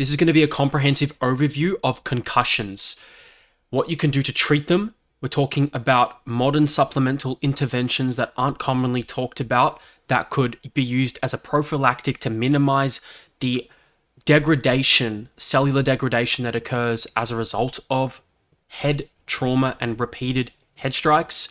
This is going to be a comprehensive overview of concussions, what you can do to treat them. We're talking about modern supplemental interventions that aren't commonly talked about that could be used as a prophylactic to minimize the degradation, cellular degradation that occurs as a result of head trauma and repeated head strikes.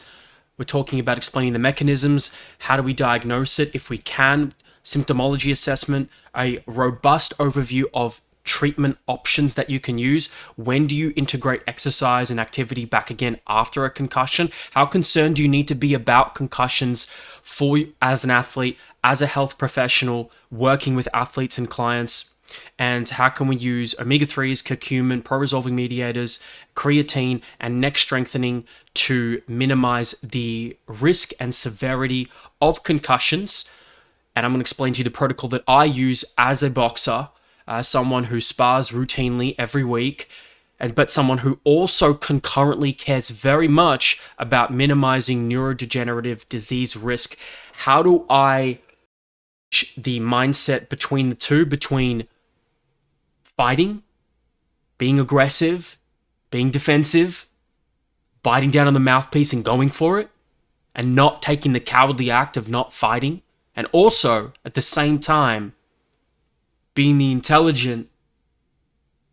We're talking about explaining the mechanisms, how do we diagnose it if we can, symptomology assessment, a robust overview of treatment options that you can use. When do you integrate exercise and activity back again after a concussion? How concerned do you need to be about concussions as an athlete, as a health professional, working with athletes and clients? And how can we use omega-3s, curcumin, pro-resolving mediators, creatine, and neck strengthening to minimize the risk and severity of concussions? And I'm going to explain to you the protocol that I use as a boxer, as someone who spars routinely every week, but someone who also concurrently cares very much about minimizing neurodegenerative disease risk. How do I the mindset between the two, between fighting, being aggressive, being defensive, biting down on the mouthpiece and going for it, and not taking the cowardly act of not fighting, and also at the same time being the intelligent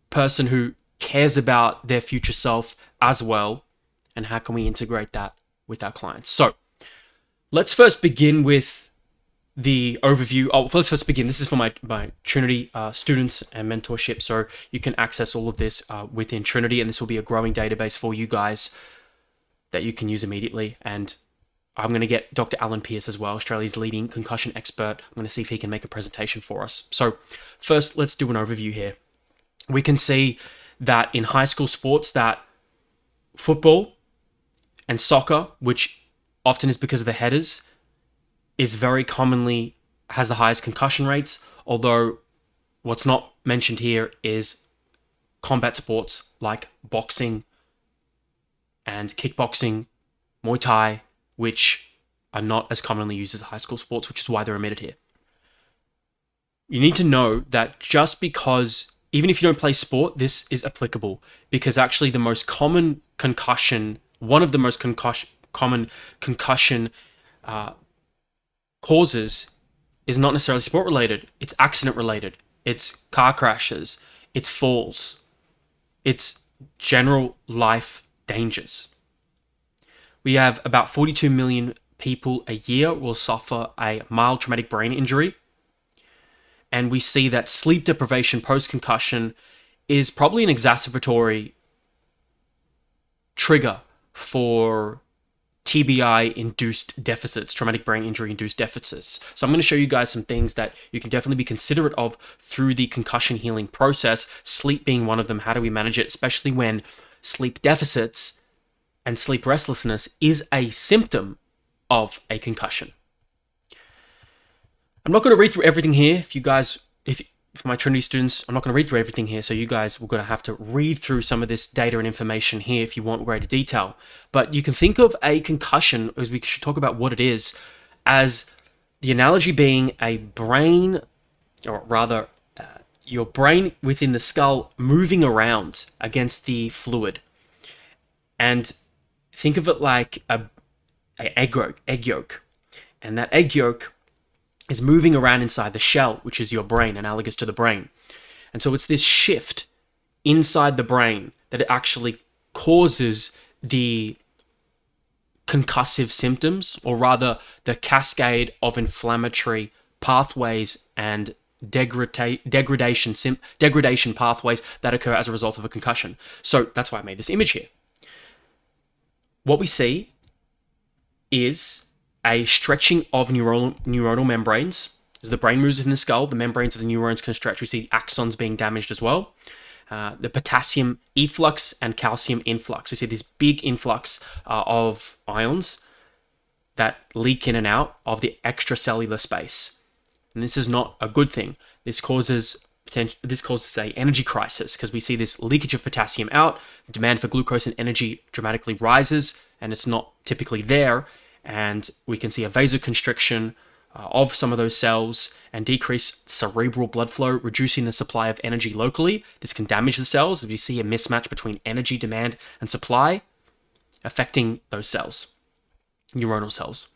person who cares about their future self as well, and how can we integrate that with our clients? So let's first begin with the overview. Let's first begin. This is for my Trinity students and mentorship, so you can access all of this within Trinity, and this will be a growing database for you guys that you can use immediately. And I'm going to get Dr. Alan Pierce as well, Australia's leading concussion expert. I'm going to see if he can make a presentation for us. So first, let's do an overview here. We can see that in high school sports that football and soccer, which often is because of the headers, is very commonly has the highest concussion rates, although what's not mentioned here is combat sports like boxing and kickboxing, Muay Thai, which are not as commonly used as high school sports, which is why they're omitted here. You need to know that just because, even if you don't play sport, this is applicable, because actually the most common concussion, one of the most common concussion causes is not necessarily sport related, it's accident related, it's car crashes, it's falls, it's general life dangers. We have about 42 million people a year will suffer a mild traumatic brain injury, and we see that sleep deprivation post-concussion is probably an exacerbatory trigger for TBI-induced deficits, traumatic brain injury-induced deficits. So I'm going to show you guys some things that you can definitely be considerate of through the concussion healing process, sleep being one of them. How do we manage it, especially when sleep deficits and sleep restlessness is a symptom of a concussion? I'm not going to read through everything here. For my Trinity students, I'm not going to read through everything here, so you guys will going to have to read through some of this data and information here if you want greater detail. But you can think of a concussion, as we should talk about what it is, as the analogy being a brain, or rather, your brain within the skull moving around against the fluid. And think of it like an egg yolk. And that egg yolk is moving around inside the shell, which is your brain, analogous to the brain. And so it's this shift inside the brain that it actually causes the concussive symptoms, or rather the cascade of inflammatory pathways and degradation pathways that occur as a result of a concussion. So that's why I made this image here. What we see is a stretching of neuronal membranes. As the brain moves within the skull, the membranes of the neurons can stretch. We see the axons being damaged as well. The potassium efflux and calcium influx. We see this big influx of ions that leak in and out of the extracellular space. And this is not a good thing. This causes a energy crisis, because we see this leakage of potassium out, the demand for glucose and energy dramatically rises, and it's not typically there. And we can see a vasoconstriction of some of those cells and decrease cerebral blood flow, reducing the supply of energy locally. This can damage the cells if you see a mismatch between energy demand and supply, affecting those cells, neuronal cells.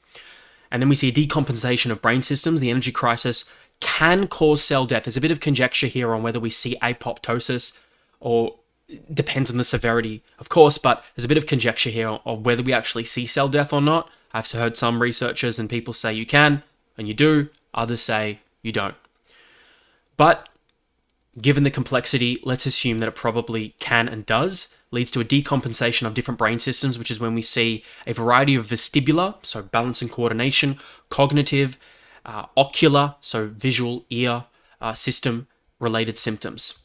And then we see a decompensation of brain systems. The energy crisis can cause cell death. There's a bit of conjecture here on whether we see apoptosis, or depends on the severity, of course, but there's a bit of conjecture here on whether we actually see cell death or not. I've heard some researchers and people say you can, and you do. Others say you don't. But given the complexity, let's assume that it probably can and does. Leads to a decompensation of different brain systems, which is when we see a variety of vestibular, so balance and coordination, cognitive, ocular, so visual, ear, system related symptoms.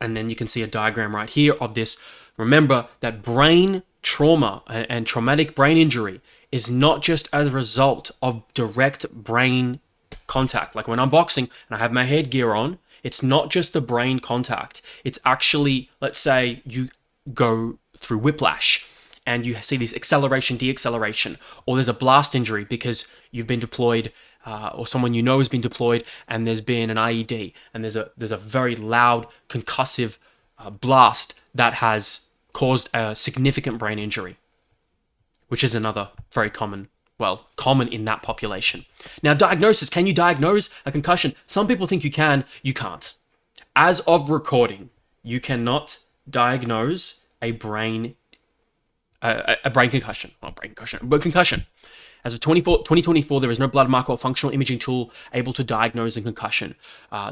And then you can see a diagram right here of this. Remember that brain trauma and traumatic brain injury is not just as a result of direct brain contact. Like when I'm boxing and I have my headgear on, it's not just the brain contact. It's actually, let's say you go through whiplash and you see this acceleration, deacceleration, or there's a blast injury because you've been deployed, or someone you know has been deployed, and there's been an IED, and there's a very loud concussive blast that has caused a significant brain injury, which is another very common in that population. Now, diagnosis. Can you diagnose a concussion? Some people think you can. You can't. As of recording, you cannot diagnose a brain concussion. Not brain concussion, but concussion. As of 2024, there is no blood marker or functional imaging tool able to diagnose a concussion.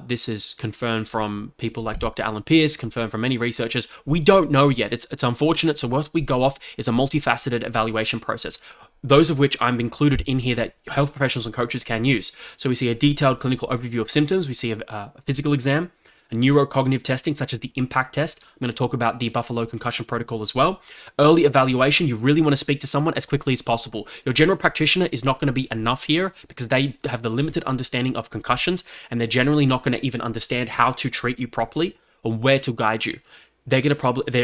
This is confirmed from people like Dr. Alan Pierce, confirmed from many researchers. We don't know yet. It's unfortunate. So what we go off is a multifaceted evaluation process, those of which I'm included in here that health professionals and coaches can use. So we see a detailed clinical overview of symptoms. We see a physical exam, a neurocognitive testing such as the impact test. I'm going to talk about the Buffalo concussion protocol as well. Early evaluation, you really want to speak to someone as quickly as possible. Your general practitioner is not going to be enough here because they have the limited understanding of concussions, and they're generally not going to even understand how to treat you properly or where to guide you. They're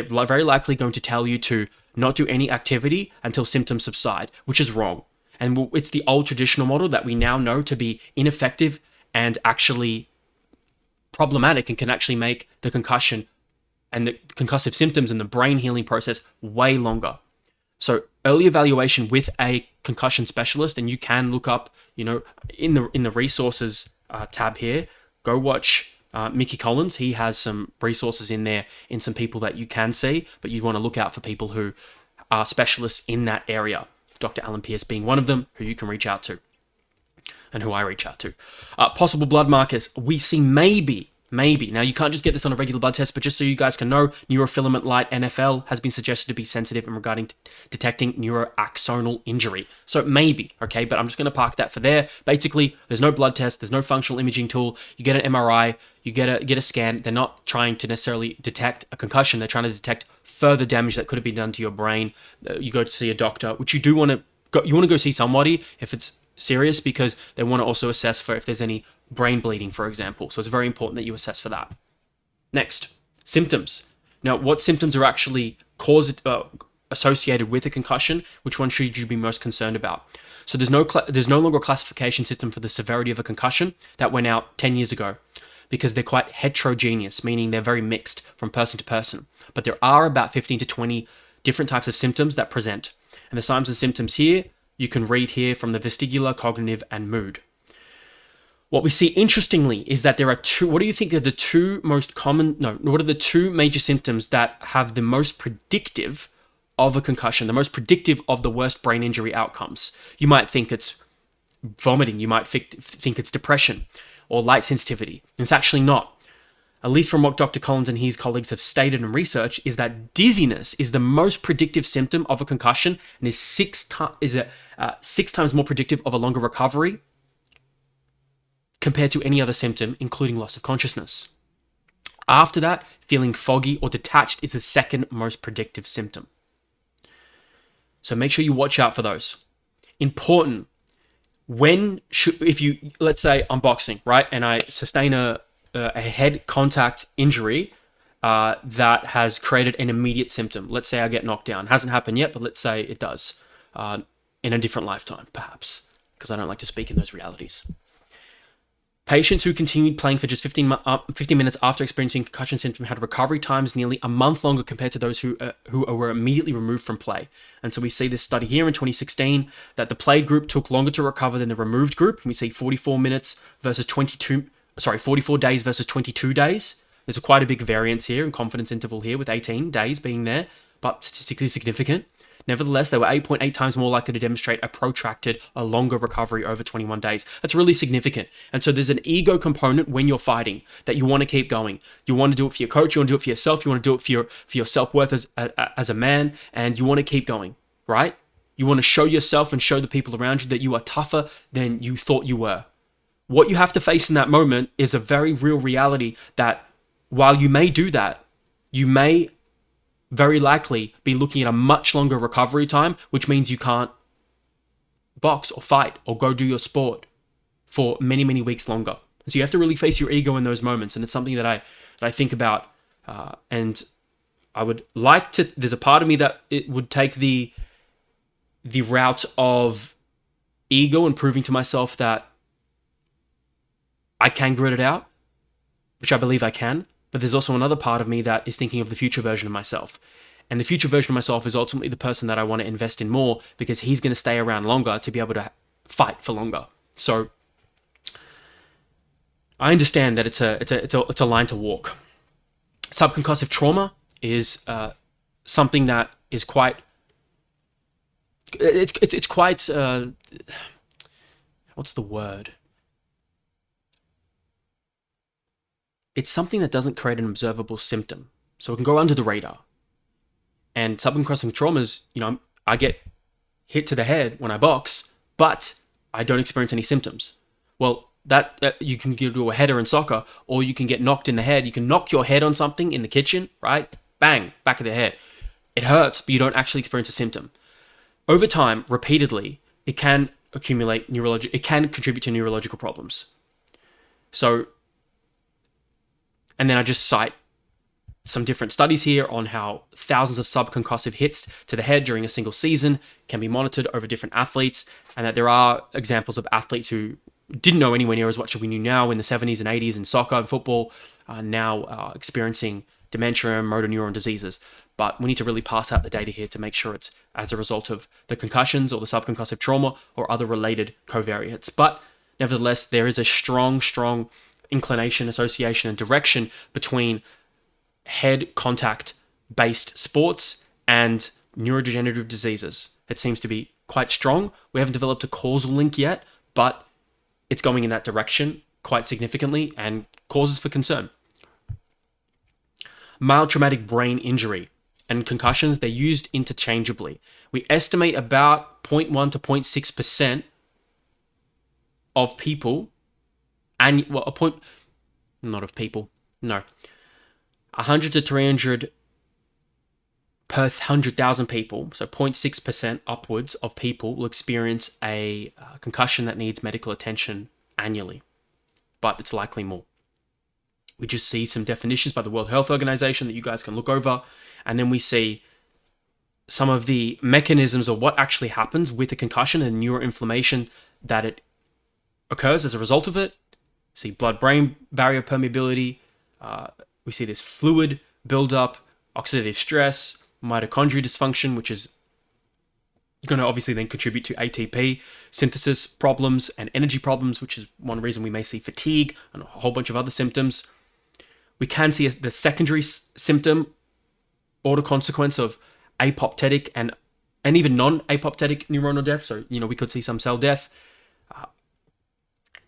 very likely going to tell you to not do any activity until symptoms subside, which is wrong. And it's the old traditional model that we now know to be ineffective and actually problematic, and can actually make the concussion and the concussive symptoms and the brain healing process way longer. So early evaluation with a concussion specialist, and you can look up, in the resources tab here, go watch Mickey Collins. He has some resources in there in some people that you can see, but you want to look out for people who are specialists in that area. Dr. Alan Pierce being one of them, who you can reach out to, and who I reach out to. Possible blood markers. We see maybe. Now, you can't just get this on a regular blood test, but just so you guys can know, neurofilament light NFL has been suggested to be sensitive in regarding detecting neuroaxonal injury. So maybe, okay, but I'm just going to park that for there. Basically, there's no blood test, there's no functional imaging tool. You get an MRI, you get a scan. They're not trying to necessarily detect a concussion. They're trying to detect further damage that could have been done to your brain. You go to see a doctor, which you want to go see somebody if it's serious, because they want to also assess for if there's any brain bleeding, for example. So it's very important that you assess for that. Next, symptoms. Now, what symptoms are actually associated with a concussion? Which one should you be most concerned about? So there's no longer a classification system for the severity of a concussion. That went out 10 years ago because they're quite heterogeneous, meaning they're very mixed from person to person. But there are about 15 to 20 different types of symptoms that present. And the signs and symptoms here, you can read here from the vestibular, cognitive, and mood. What we see interestingly is that there are two. What do you think are the two most common? No, what are the two major symptoms that have the most predictive of a concussion, the most predictive of the worst brain injury outcomes? You might think it's vomiting. You might think it's depression or light sensitivity. It's actually not. At least from what Dr. Collins and his colleagues have stated in research, is that dizziness is the most predictive symptom of a concussion and is six times more predictive of a longer recovery compared to any other symptom, including loss of consciousness. After that, feeling foggy or detached is the second most predictive symptom. So make sure you watch out for those. Important. Let's say I'm boxing, right? And I sustain a head contact injury that has created an immediate symptom. Let's say I get knocked down. Hasn't happened yet, but let's say it does in a different lifetime, perhaps. because I don't like to speak in those realities. Patients who continued playing for just 15 minutes after experiencing concussion symptoms had recovery times nearly a month longer compared to those who were immediately removed from play. And so we see this study here in 2016 that the played group took longer to recover than the removed group. And we see 44 days versus 22 days. There's quite a big variance here and confidence interval here with 18 days being there, but statistically significant. Nevertheless, they were 8.8 times more likely to demonstrate a longer recovery over 21 days. That's really significant. And so there's an ego component when you're fighting that you want to keep going. You want to do it for your coach. You want to do it for yourself. You want to do it for your self-worth as a man, and you want to keep going, right? You want to show yourself and show the people around you that you are tougher than you thought you were. What you have to face in that moment is a very real reality that while you may do that, you may very likely be looking at a much longer recovery time, which means you can't box or fight or go do your sport for many, many weeks longer. So you have to really face your ego in those moments. And it's something that I think about. And I would like to, there's a part of me that it would take the route of ego and proving to myself that I can grit it out, which I believe I can. But there's also another part of me that is thinking of the future version of myself. And the future version of myself is ultimately the person that I want to invest in more because he's going to stay around longer to be able to fight for longer. So I understand that it's a line to walk. Sub-concussive trauma is something that is quite. It's quite. What's the word? It's something that doesn't create an observable symptom. So it can go under the radar. And sub-concussive traumas, I get hit to the head when I box, but I don't experience any symptoms. Well, that you can do a header in soccer, or you can get knocked in the head. You can knock your head on something in the kitchen, right? Bang, back of the head. It hurts, but you don't actually experience a symptom. Over time, repeatedly, it can accumulate it can contribute to neurological problems. So, and then I just cite some different studies here on how thousands of sub-concussive hits to the head during a single season can be monitored over different athletes, and that there are examples of athletes who didn't know anywhere near as much as we knew now in the 70s and 80s in soccer and football, now experiencing dementia and motor neuron diseases. But we need to really pass out the data here to make sure it's as a result of the concussions or the sub-concussive trauma or other related covariates. But nevertheless, there is a strong inclination, association, and direction between head contact based sports and neurodegenerative diseases. It seems to be quite strong. We haven't developed a causal link yet, but it's going in that direction quite significantly and causes for concern. Mild traumatic brain injury and concussions, they're used interchangeably. We estimate about 0.1 to 0.6% of people, and well, not of people, no, 100 to 300 per 100,000 people, so 0.6% upwards of people will experience a concussion that needs medical attention annually, but it's likely more. We just see some definitions by the World Health Organization that you guys can look over, and then we see some of the mechanisms of what actually happens with a concussion and neuroinflammation that it occurs as a result of it. See blood-brain barrier permeability, we see this fluid buildup, oxidative stress, mitochondrial dysfunction, which is going to obviously then contribute to ATP synthesis problems and energy problems, which is one reason we may see fatigue and a whole bunch of other symptoms. We can see the secondary symptom or the consequence of apoptotic and even non-apoptotic neuronal death. So, we could see some cell death.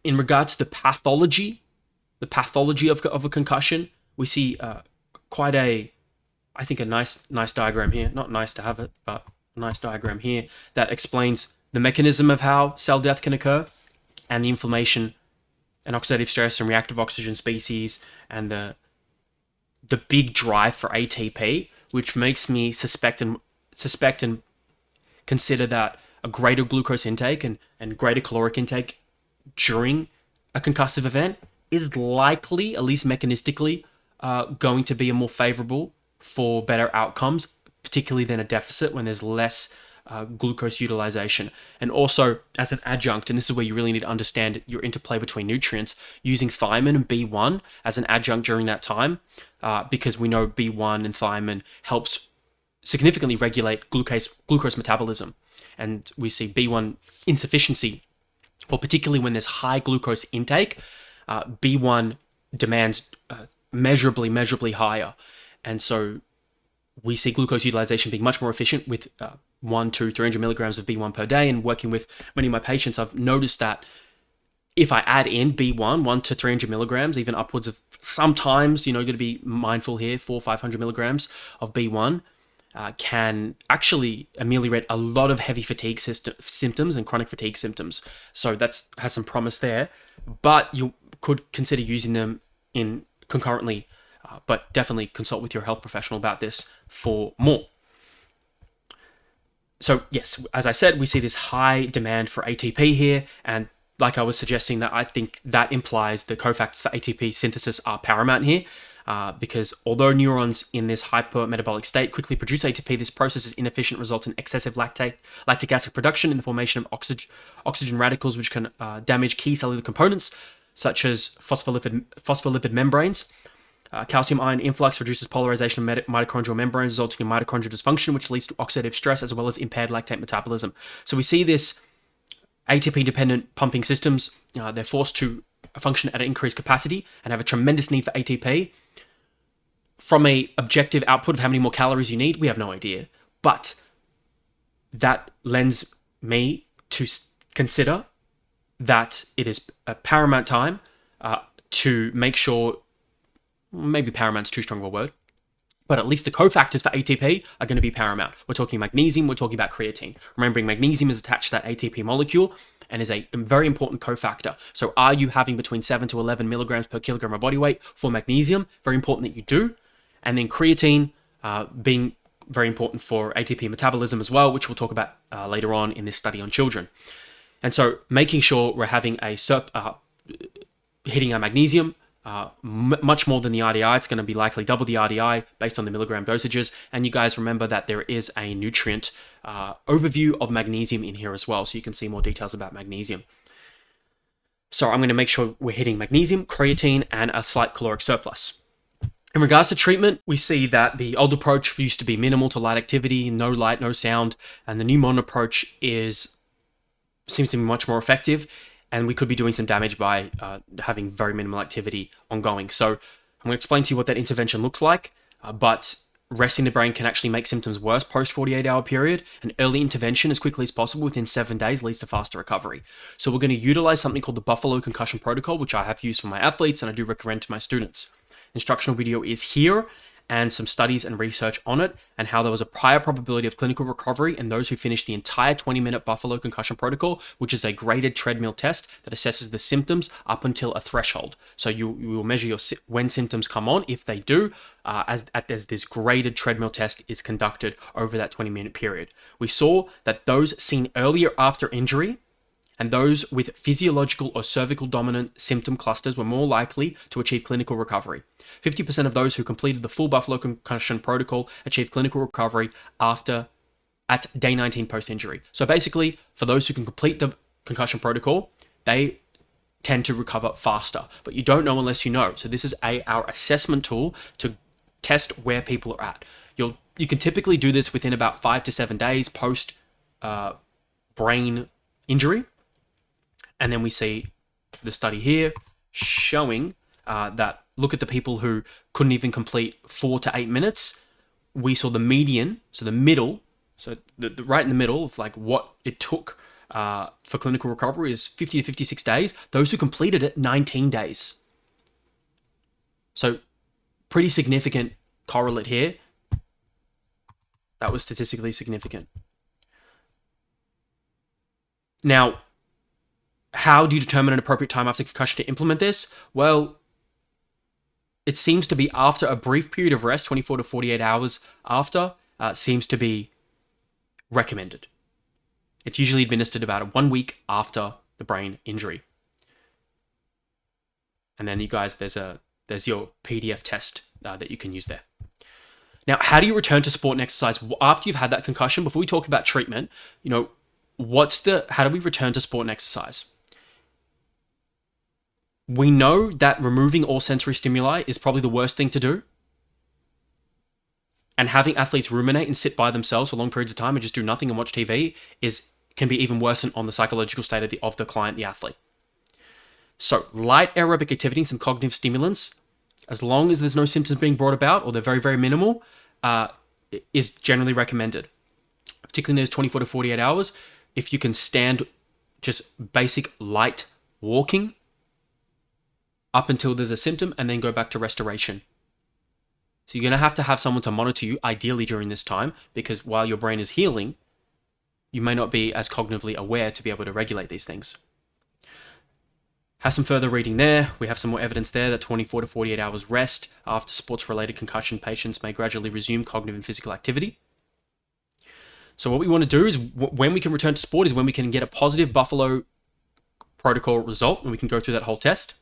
In regards to the pathology of a concussion, we see quite a nice diagram here. Not nice to have it, but a nice diagram here that explains the mechanism of how cell death can occur and the inflammation and oxidative stress and reactive oxygen species and the big drive for ATP, which makes me suspect and consider that a greater glucose intake and greater caloric intake during a concussive event is likely, at least mechanistically, going to be a more favorable for better outcomes, particularly than a deficit when there's less glucose utilization. And also as an adjunct, and this is where you really need to understand your interplay between nutrients, using thiamine and B1 as an adjunct during that time, because we know B1 and thiamine helps significantly regulate glucose metabolism. And we see B1 insufficiency, or particularly when there's high glucose intake, B1 demands measurably higher. And so we see glucose utilization being much more efficient with 1 to 300 milligrams of B1 per day. And working with many of my patients, I've noticed that if I add in B1, 1 to 300 milligrams, even upwards of sometimes, going to be mindful here, 400 or 500 milligrams of B1, can actually ameliorate a lot of heavy fatigue symptoms and chronic fatigue symptoms. So that has some promise there, but you could consider using them in concurrently, but definitely consult with your health professional about this for more. So yes, as I said, we see this high demand for ATP here, and like I was suggesting, that I think that implies the cofactors for ATP synthesis are paramount here. Because although neurons in this hypermetabolic state quickly produce ATP, this process is inefficient, results in excessive lactic acid production in the formation of oxygen radicals, which can damage key cellular components such as phospholipid membranes. Calcium ion influx reduces polarization of mitochondrial membranes, resulting in mitochondrial dysfunction, which leads to oxidative stress as well as impaired lactate metabolism. So we see this ATP-dependent pumping systems, they're forced to function at an increased capacity and have a tremendous need for ATP. From a objective output of how many more calories you need, we have no idea. But that lends me to consider that it is a paramount time to make sure, maybe paramount's too strong of a word, but at least the cofactors for ATP are going to be paramount. We're talking magnesium, we're talking about creatine. Remembering magnesium is attached to that ATP molecule and is a very important cofactor. So are you having between 7 to 11 milligrams per kilogram of body weight for magnesium? Very important that you do. And then creatine being very important for ATP metabolism as well, which we'll talk about later on in this study on children. And so making sure we're having hitting our magnesium much more than the RDI. It's going to be likely double the RDI based on the milligram dosages. And you guys remember that there is a nutrient overview of magnesium in here as well, so you can see more details about magnesium. So I'm going to make sure we're hitting magnesium, creatine, and a slight caloric surplus. In regards to treatment, we see that the old approach used to be minimal to light activity, no light, no sound, and the new modern approach seems to be much more effective, and we could be doing some damage by having very minimal activity ongoing. So I'm going to explain to you what that intervention looks like, but resting the brain can actually make symptoms worse post 48-hour period, and early intervention as quickly as possible within 7 days leads to faster recovery. So we're going to utilize something called the Buffalo Concussion Protocol, which I have used for my athletes and I do recommend to my students. Instructional video is here, and some studies and research on it, and how there was a higher probability of clinical recovery in those who finished the entire 20-minute Buffalo Concussion Protocol, which is a graded treadmill test that assesses the symptoms up until a threshold. So you will measure when symptoms come on, if they do, as this graded treadmill test is conducted over that 20-minute period. We saw that those seen earlier after injury and those with physiological or cervical dominant symptom clusters were more likely to achieve clinical recovery. 50% of those who completed the full Buffalo Concussion Protocol achieved clinical recovery at day 19 post-injury. So basically, for those who can complete the concussion protocol, they tend to recover faster. But you don't know unless you know. So this is our assessment tool to test where people are at. You can typically do this within about 5 to 7 days post brain injury. And then we see the study here showing that look at the people who couldn't even complete 4 to 8 minutes. We saw the median, so the middle, so the right in the middle of like what it took for clinical recovery is 50 to 56 days. Those who completed it, 19 days. So pretty significant correlate here. That was statistically significant. Now, how do you determine an appropriate time after concussion to implement this? Well, it seems to be after a brief period of rest, 24 to 48 hours after, seems to be recommended. It's usually administered about 1 week after the brain injury. And then you guys, there's your PDF test that you can use there. Now, how do you return to sport and exercise after you've had that concussion? Before we talk about treatment, how do we return to sport and exercise? We know that removing all sensory stimuli is probably the worst thing to do. And having athletes ruminate and sit by themselves for long periods of time and just do nothing and watch TV can be even worse on the psychological state of the client, the athlete. So light aerobic activity and some cognitive stimulants, as long as there's no symptoms being brought about or they're very, very minimal, is generally recommended. Particularly in those 24 to 48 hours, if you can stand just basic light walking up until there's a symptom and then go back to restoration. So you're going to have someone to monitor you, ideally during this time, because while your brain is healing, you may not be as cognitively aware to be able to regulate these things. Have some further reading there. We have some more evidence there that 24 to 48 hours rest after sports-related concussion patients may gradually resume cognitive and physical activity. So what we want to do is, when we can return to sport, is when we can get a positive Buffalo protocol result, and we can go through that whole test.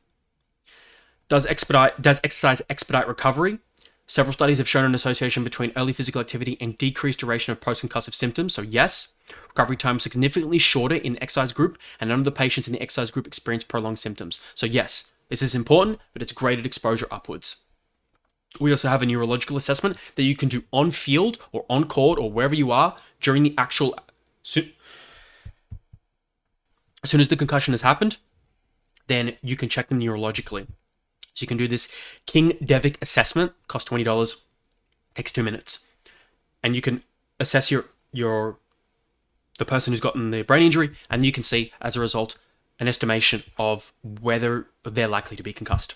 Does exercise expedite recovery? Several studies have shown an association between early physical activity and decreased duration of post-concussive symptoms. So yes, recovery time is significantly shorter in the exercise group, and none of the patients in the exercise group experience prolonged symptoms. So yes, this is important, but it's graded exposure upwards. We also have a neurological assessment that you can do on field or on court or wherever you are during the actual... As soon as the concussion has happened, then you can check them neurologically. So you can do this King-Devick assessment, costs $20, takes 2 minutes. And you can assess the person who's gotten the brain injury, and you can see, as a result, an estimation of whether they're likely to be concussed.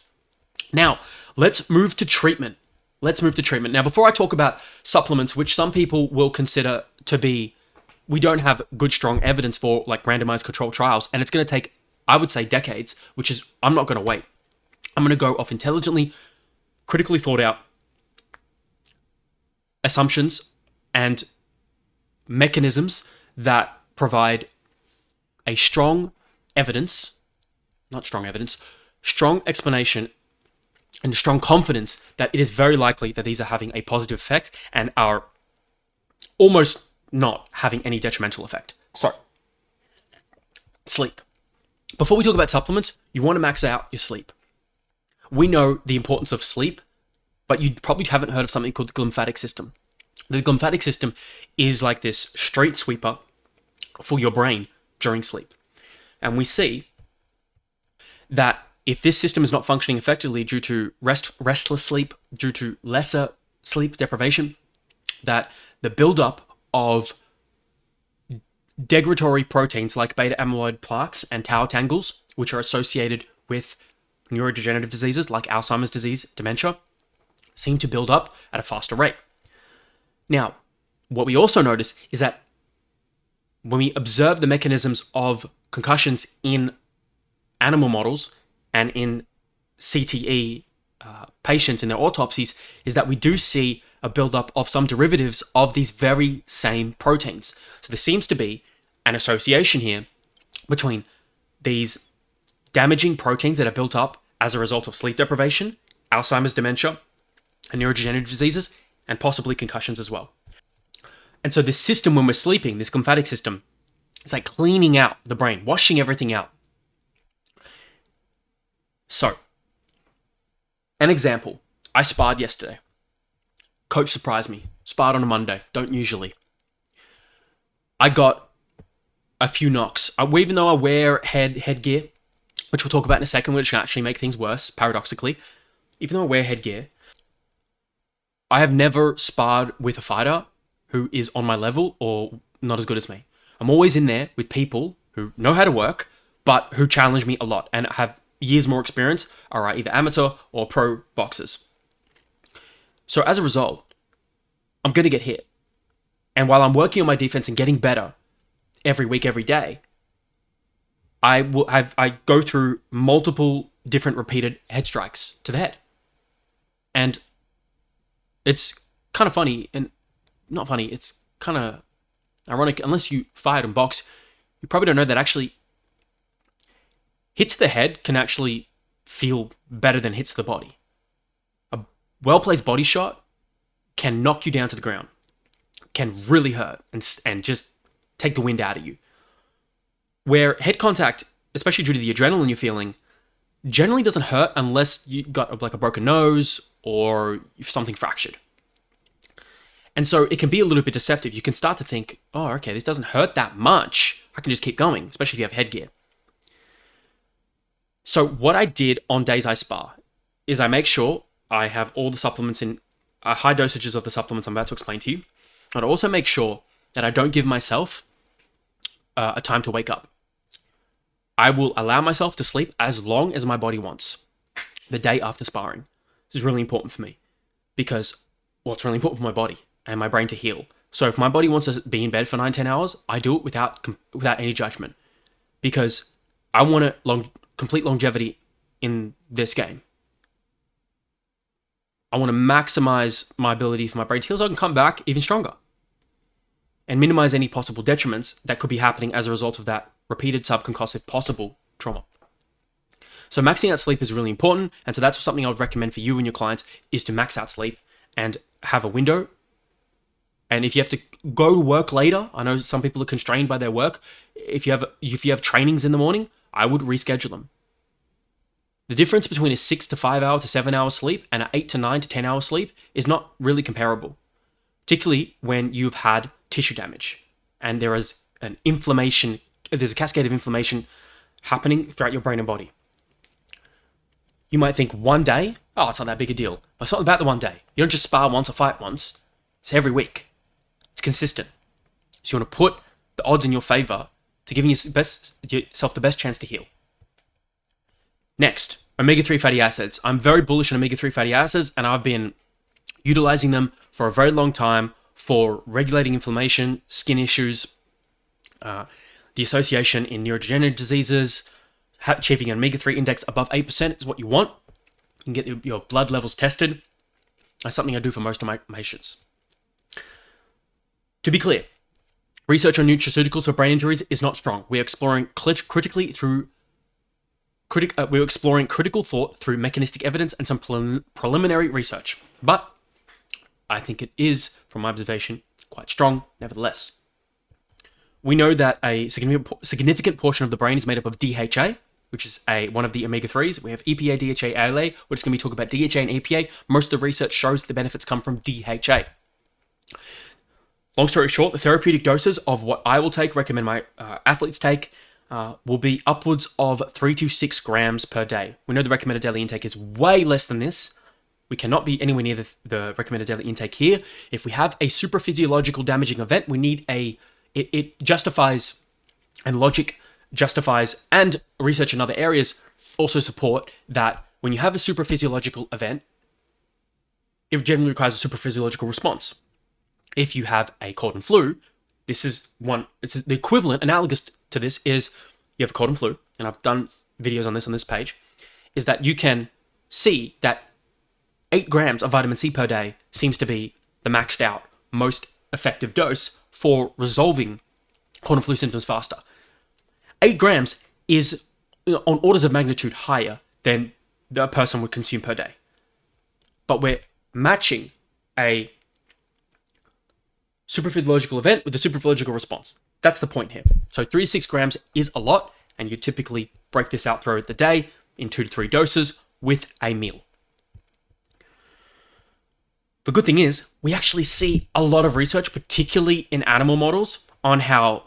Now, let's move to treatment. Now, before I talk about supplements, which some people will consider to be, we don't have good, strong evidence for, like randomized controlled trials, and it's going to take, I would say, decades, which is, I'm not going to wait. I'm going to go off intelligently, critically thought out assumptions and mechanisms that provide a strong explanation and strong confidence that it is very likely that these are having a positive effect and are almost not having any detrimental effect. So, sleep. Before we talk about supplements, you want to max out your sleep. We know the importance of sleep, but you probably haven't heard of something called the glymphatic system. The glymphatic system is like this street sweeper for your brain during sleep. And we see that if this system is not functioning effectively due to restless sleep, due to lesser sleep deprivation, that the buildup of degradatory proteins like beta amyloid plaques and tau tangles, which are associated with neurodegenerative diseases like Alzheimer's disease, dementia, seem to build up at a faster rate. Now, what we also notice is that when we observe the mechanisms of concussions in animal models and in CTE patients in their autopsies, is that we do see a buildup of some derivatives of these very same proteins. So there seems to be an association here between these damaging proteins that are built up as a result of sleep deprivation, Alzheimer's, dementia, and neurodegenerative diseases, and possibly concussions as well. And so this system, when we're sleeping, this glymphatic system, it's like cleaning out the brain, washing everything out. So, an example. I sparred yesterday. Coach surprised me. Sparred on a Monday. Don't usually. I got a few knocks. Even though I wear headgear, which we'll talk about in a second, which can actually make things worse, paradoxically. Even though I wear headgear, I have never sparred with a fighter who is on my level or not as good as me. I'm always in there with people who know how to work, but who challenge me a lot and have years more experience, are either amateur or pro boxers. So as a result, I'm going to get hit. And while I'm working on my defense and getting better every week, every day, I go through multiple different repeated head strikes to the head. And it's kind of funny, and not funny, it's kind of ironic. Unless you fight and box, you probably don't know that actually hits to the head can actually feel better than hits to the body. A well-placed body shot can knock you down to the ground, can really hurt and just take the wind out of you. Where head contact, especially due to the adrenaline you're feeling, generally doesn't hurt unless you got like a broken nose or something fractured. And so it can be a little bit deceptive. You can start to think, oh, okay, this doesn't hurt that much. I can just keep going, especially if you have headgear. So what I did on days I spar is I make sure I have all the supplements in high dosages of the supplements I'm about to explain to you. I'd also make sure that I don't give myself a time to wake up. I will allow myself to sleep as long as my body wants the day after sparring. This is really important for me because, well, it's really important for my body and my brain to heal. So if my body wants to be in bed for 9-10 hours, I do it without any judgment because I want complete longevity in this game. I want to maximize my ability for my brain to heal so I can come back even stronger and minimize any possible detriments that could be happening as a result of that repeated subconcussive possible trauma. So maxing out sleep is really important. And so that's something I would recommend for you and your clients is to max out sleep and have a window. And if you have to go to work later, I know some people are constrained by their work. If you have trainings in the morning, I would reschedule them. The difference between a 6 to 5 hour to 7 hour sleep and an 8 to 9 to 10 hour sleep is not really comparable, particularly when you've had tissue damage and there is an inflammation. There's a cascade of inflammation happening throughout your brain and body. You might think one day, oh, it's not that big a deal. But it's not about the one day. You don't just spar once or fight once. It's every week. It's consistent. So you want to put the odds in your favor to giving yourself the best chance to heal. Next, omega-3 fatty acids. I'm very bullish on omega-3 fatty acids, and I've been utilizing them for a very long time for regulating inflammation, skin issues, the association in neurodegenerative diseases. Achieving an omega-3 index above 8% is what you want. You can get your blood levels tested. That's something I do for most of my patients. To be clear, research on nutraceuticals for brain injuries is not strong. We're exploring critical thought through mechanistic evidence and some preliminary research. But I think it is, from my observation, quite strong nevertheless. We know that a significant portion of the brain is made up of DHA, which is one of the omega-3s. We have EPA, DHA, ALA. We're just going to be talking about DHA and EPA. Most of the research shows the benefits come from DHA. Long story short, the therapeutic doses of what I will recommend my athletes take, will be upwards of 3 to 6 grams per day. We know the recommended daily intake is way less than this. We cannot be anywhere near the recommended daily intake here. If we have a supraphysiological damaging event, we need it justifies, and logic justifies, and research in other areas also support that when you have a supraphysiological event, it generally requires a supraphysiological response. If you have a cold and flu, it's the equivalent, analogous to this is you have a cold and flu, and I've done videos on this page, is that you can see that 8 grams of vitamin C per day seems to be the maxed out, most effective dose for resolving cold and flu symptoms faster. 8 grams is on orders of magnitude higher than a person would consume per day. But we're matching a supraphysiological event with a supraphysiological response. That's the point here. So 3 to 6 grams is a lot, and you typically break this out throughout the day in 2 to 3 doses with a meal. The good thing is, we actually see a lot of research, particularly in animal models, on how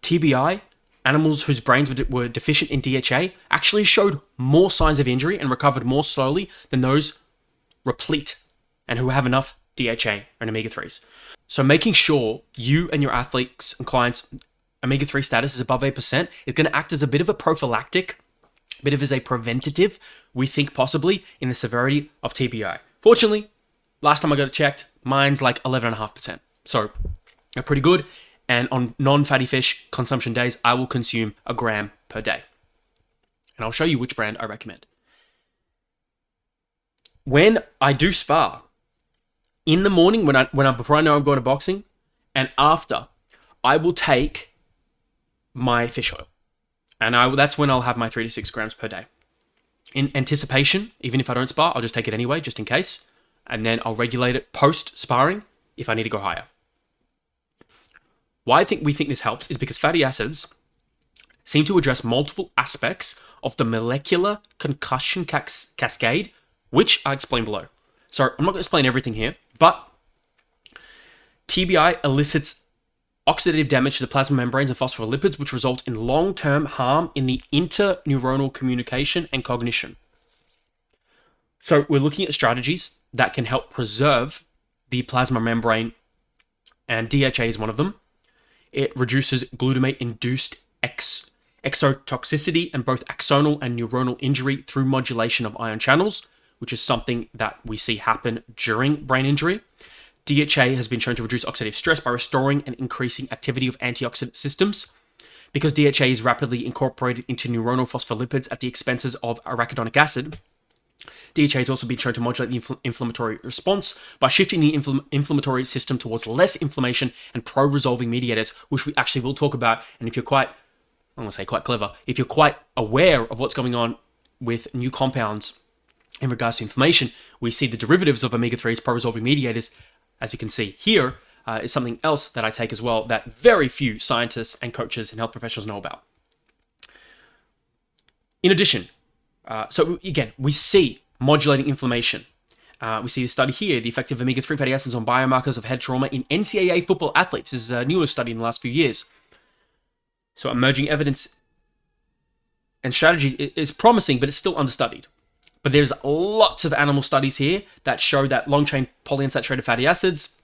TBI, animals whose brains were deficient in DHA, actually showed more signs of injury and recovered more slowly than those replete and who have enough DHA and omega-3s. So making sure you and your athletes and clients' omega-3 status is above 8% is going to act as a bit of a prophylactic, a bit of as a preventative, we think possibly, in the severity of TBI. Fortunately, last time I got it checked, mine's like 11.5%. So they're pretty good. And on non-fatty fish consumption days, I will consume 1 gram per day. And I'll show you which brand I recommend. When I do spar, in the morning, before I know I'm going to boxing, and after, I will take my fish oil. And that's when I'll have my 3 to 6 grams per day. In anticipation, even if I don't spar, I'll just take it anyway, just in case. and then I'll regulate it post-sparring if I need to go higher. Why we think this helps is because fatty acids seem to address multiple aspects of the molecular concussion cascade, which I explain below. So I'm not going to explain everything here, but TBI elicits oxidative damage to the plasma membranes and phospholipids, which result in long-term harm in the interneuronal communication and cognition. So we're looking at strategies that can help preserve the plasma membrane, and DHA is one of them. It reduces glutamate-induced exotoxicity and both axonal and neuronal injury through modulation of ion channels, which is something that we see happen during brain injury. DHA has been shown to reduce oxidative stress by restoring and increasing activity of antioxidant systems. Because DHA is rapidly incorporated into neuronal phospholipids at the expenses of arachidonic acid, DHA has also been shown to modulate the inflammatory response by shifting the inflammatory system towards less inflammation and pro-resolving mediators, which we actually will talk about. And if you're quite clever, if you're quite aware of what's going on with new compounds in regards to inflammation, we see the derivatives of omega-3's pro-resolving mediators, as you can see here, is something else that I take as well that very few scientists and coaches and health professionals know about. In addition, so again, we see modulating inflammation. We see this study here, the effect of omega-3 fatty acids on biomarkers of head trauma in NCAA football athletes. This is a newer study in the last few years. So emerging evidence and strategy is promising, but it's still understudied. But there's lots of animal studies here that show that long-chain polyunsaturated fatty acids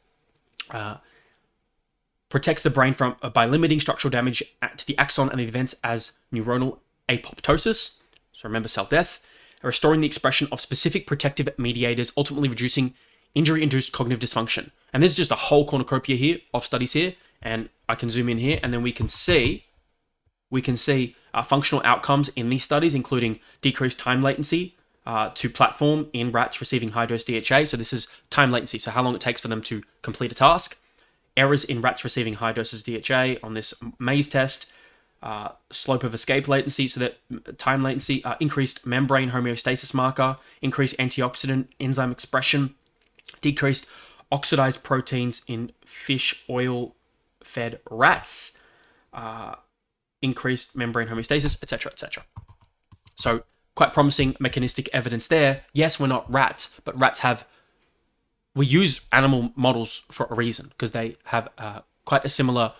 protects the brain by limiting structural damage to the axon and the events as neuronal apoptosis. So remember cell death. Restoring the expression of specific protective mediators, ultimately reducing injury-induced cognitive dysfunction. And there's just a whole cornucopia here of studies here, and I can zoom in here, and then we can see functional outcomes in these studies, including decreased time latency to platform in rats receiving high-dose DHA. So this is time latency, so how long it takes for them to complete a task. Errors in rats receiving high doses DHA on this maze test. Slope of escape latency, so that time latency, increased membrane homeostasis marker, increased antioxidant enzyme expression, decreased oxidized proteins in fish oil fed rats, increased membrane homeostasis, etc., etc. So quite promising mechanistic evidence there. Yes, we're not rats, but we use animal models for a reason, because they have quite a similar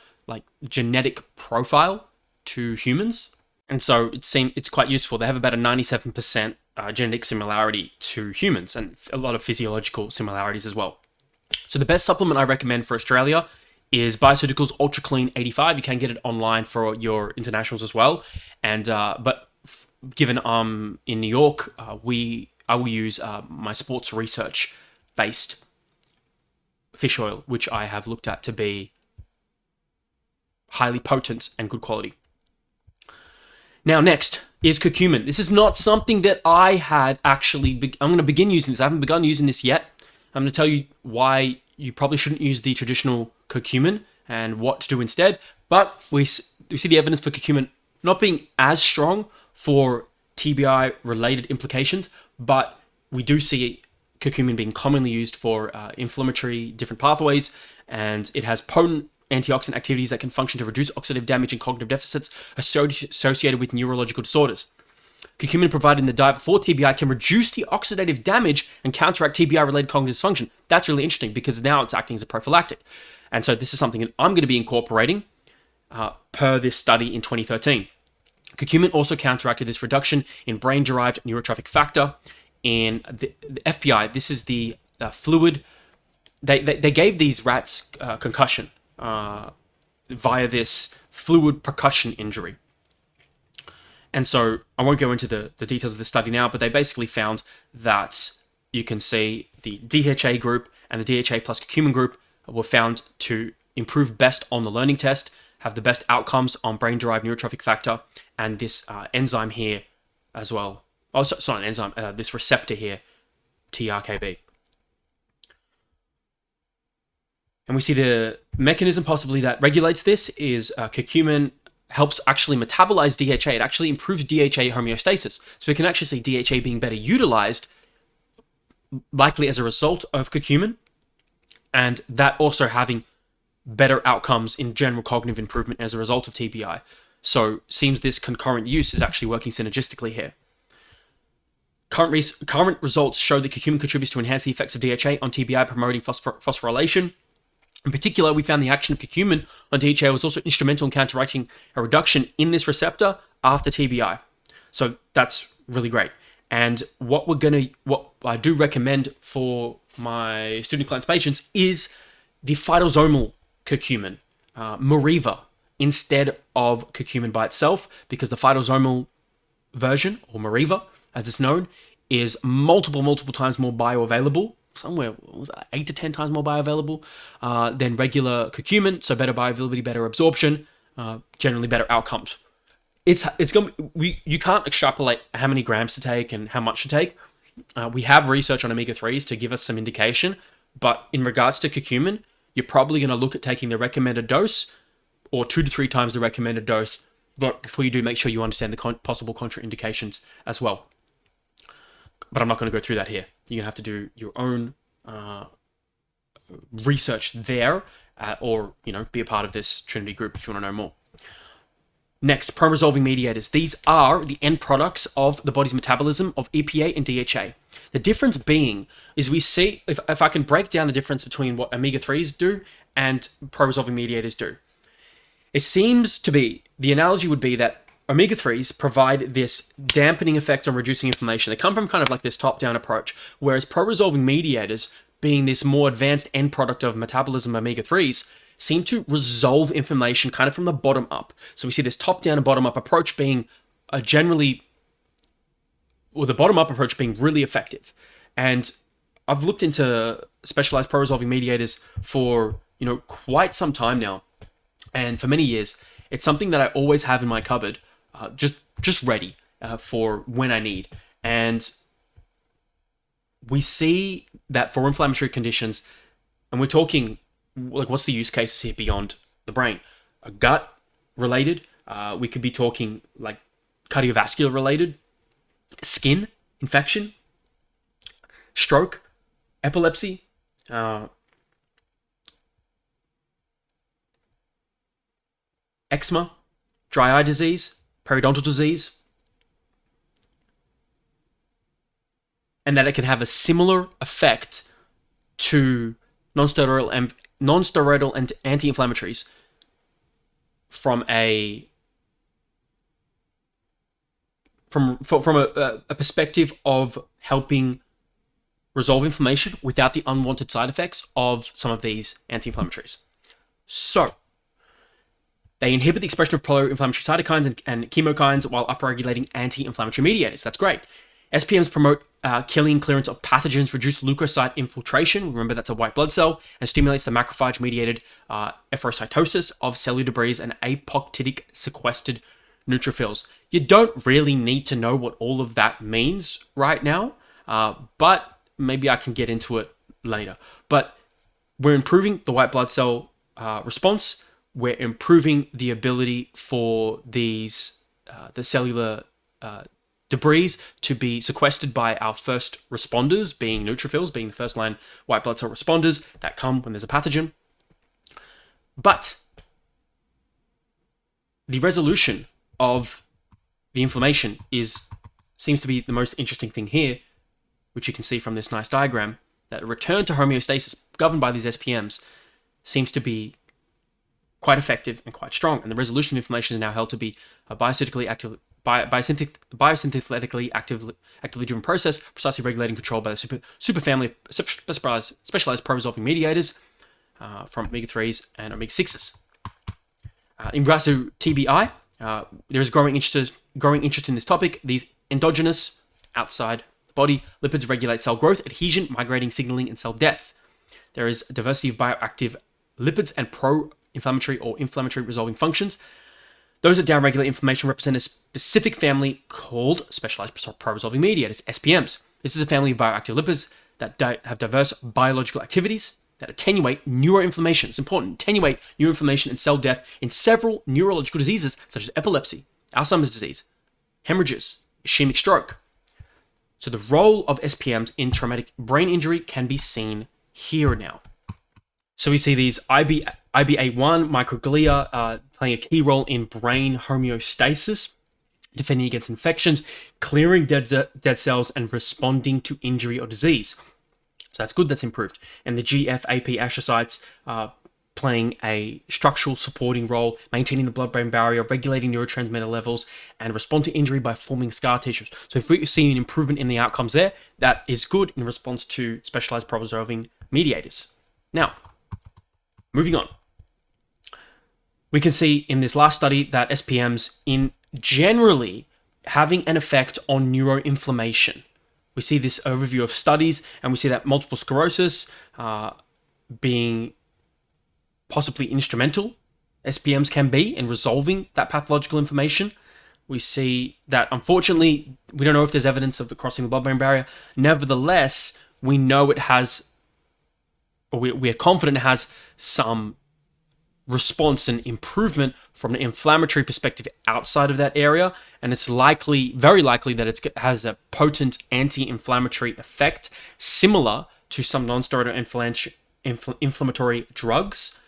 genetic profile to humans, and so it's quite useful. They have about a 97% genetic similarity to humans, and a lot of physiological similarities as well. So the best supplement I recommend for Australia is Bioceuticals Ultra Clean 85. You can get it online for your internationals as well, and given I'm in New York, I will use my sports research based fish oil, which I have looked at to be highly potent and good quality. Now, next is curcumin. This is not something that I had actually... I'm going to begin using this. I haven't begun using this yet. I'm going to tell you why you probably shouldn't use the traditional curcumin and what to do instead. But we see the evidence for curcumin not being as strong for TBI-related implications, but we do see curcumin being commonly used for inflammatory different pathways, and it has potent antioxidant activities that can function to reduce oxidative damage and cognitive deficits associated with neurological disorders. Curcumin provided in the diet before TBI can reduce the oxidative damage and counteract TBI-related cognitive dysfunction. That's really interesting because now it's acting as a prophylactic. And so this is something that I'm going to be incorporating per this study in 2013. Curcumin also counteracted this reduction in brain-derived neurotrophic factor in the FPI. This is the fluid. They gave these rats concussion via this fluid percussion injury. And so I won't go into the details of the study now, but they basically found that you can see the DHA group and the DHA plus curcumin group were found to improve best on the learning test, have the best outcomes on brain-derived neurotrophic factor, and this enzyme here as well. Oh, it's not an enzyme, this receptor here, TRKB. And we see the mechanism possibly that regulates this is curcumin helps actually metabolize DHA. It actually improves DHA homeostasis. So we can actually see DHA being better utilized likely as a result of curcumin, and that also having better outcomes in general cognitive improvement as a result of TBI. So seems this concurrent use is actually working synergistically here. Current results show that curcumin contributes to enhance the effects of DHA on TBI, promoting phosphorylation. In particular, we found the action of curcumin on DHA was also instrumental in counteracting a reduction in this receptor after TBI. So that's really great. And what I do recommend for my student clients patients is the phytosomal curcumin, Mariva, instead of curcumin by itself, because the phytosomal version, or Mariva, as it's known, is multiple times more bioavailable, somewhere, what was that, 8 to 10 times more bioavailable than regular curcumin, so better bioavailability, better absorption, generally better outcomes. You can't extrapolate how many grams to take and how much to take. We have research on omega-3s to give us some indication, but in regards to curcumin, you're probably going to look at taking the recommended dose or 2 to 3 times the recommended dose, but before you do, make sure you understand the possible contraindications as well. But I'm not going to go through that here. You're going to have to do your own research there, or be a part of this Trinity group if you want to know more. Next, pro-resolving mediators. These are the end products of the body's metabolism of EPA and DHA. The difference being is we see, if I can break down the difference between what omega-3s do and pro-resolving mediators do. It seems to be, the analogy would be that omega-3s provide this dampening effect on reducing inflammation. They come from kind of like this top-down approach, whereas pro-resolving mediators, being this more advanced end product of metabolism omega-3s, seem to resolve inflammation kind of from the bottom up. So we see this top-down and bottom-up approach being the bottom-up approach being really effective. And I've looked into specialized pro-resolving mediators for, quite some time now. And for many years, it's something that I always have in my cupboard, just ready for when I need. And we see that for inflammatory conditions, and we're talking, like, what's the use cases here beyond the brain? A gut related, we could be talking like cardiovascular related, skin infection, stroke, epilepsy, eczema, dry eye disease, periodontal disease, and that it can have a similar effect to non-steroidal and anti-inflammatories from a perspective of helping resolve inflammation without the unwanted side effects of some of these anti-inflammatories. So, they inhibit the expression of pro-inflammatory cytokines and chemokines while upregulating anti-inflammatory mediators. That's great. SPMs promote killing clearance of pathogens, reduce leukocyte infiltration, remember that's a white blood cell, and stimulates the macrophage-mediated efferocytosis of cellular debris and apoptotic sequestered neutrophils. You don't really need to know what all of that means right now, but maybe I can get into it later. But we're improving the white blood cell response. We're improving the ability for these the cellular debris to be sequestered by our first responders, being neutrophils, being the first line white blood cell responders that come when there's a pathogen. But the resolution of the inflammation seems to be the most interesting thing here, which you can see from this nice diagram, that a return to homeostasis governed by these SPMs seems to be quite effective and quite strong. And the resolution of inflammation is now held to be a biosynthetically actively driven process, precisely regulated and controlled by the superfamily of specialized pro-resolving mediators from omega-3s and omega-6s. In regards to TBI, there is growing interest in this topic. These endogenous, outside the body, lipids regulate cell growth, adhesion, migrating signaling, and cell death. There is a diversity of bioactive lipids and pro-inflammatory or inflammatory resolving functions. Those that downregulate inflammation represent a specific family called specialized pro-resolving mediators, SPMs. This is a family of bioactive lipids that have diverse biological activities that attenuate neuroinflammation. It's important. Attenuate neuroinflammation and cell death in several neurological diseases such as epilepsy, Alzheimer's disease, hemorrhages, ischemic stroke. So the role of SPMs in traumatic brain injury can be seen here now. So we see these IBA1 microglia playing a key role in brain homeostasis, defending against infections, clearing dead cells, and responding to injury or disease. So that's good, that's improved. And the GFAP astrocytes playing a structural supporting role, maintaining the blood-brain barrier, regulating neurotransmitter levels, and respond to injury by forming scar tissues. So if we see an improvement in the outcomes there, that is good in response to specialized problem-solving mediators. Now, moving on. We can see in this last study that SPMs in generally having an effect on neuroinflammation. We see this overview of studies, and we see that multiple sclerosis being possibly instrumental, SPMs can be in resolving that pathological inflammation. We see that, unfortunately, we don't know if there's evidence of it crossing the blood-brain barrier. Nevertheless, we know it has, or we are confident it has some response and improvement from an inflammatory perspective outside of that area, and it's likely, very likely, that it has a potent anti-inflammatory effect similar to some non-steroidal inflammatory drugs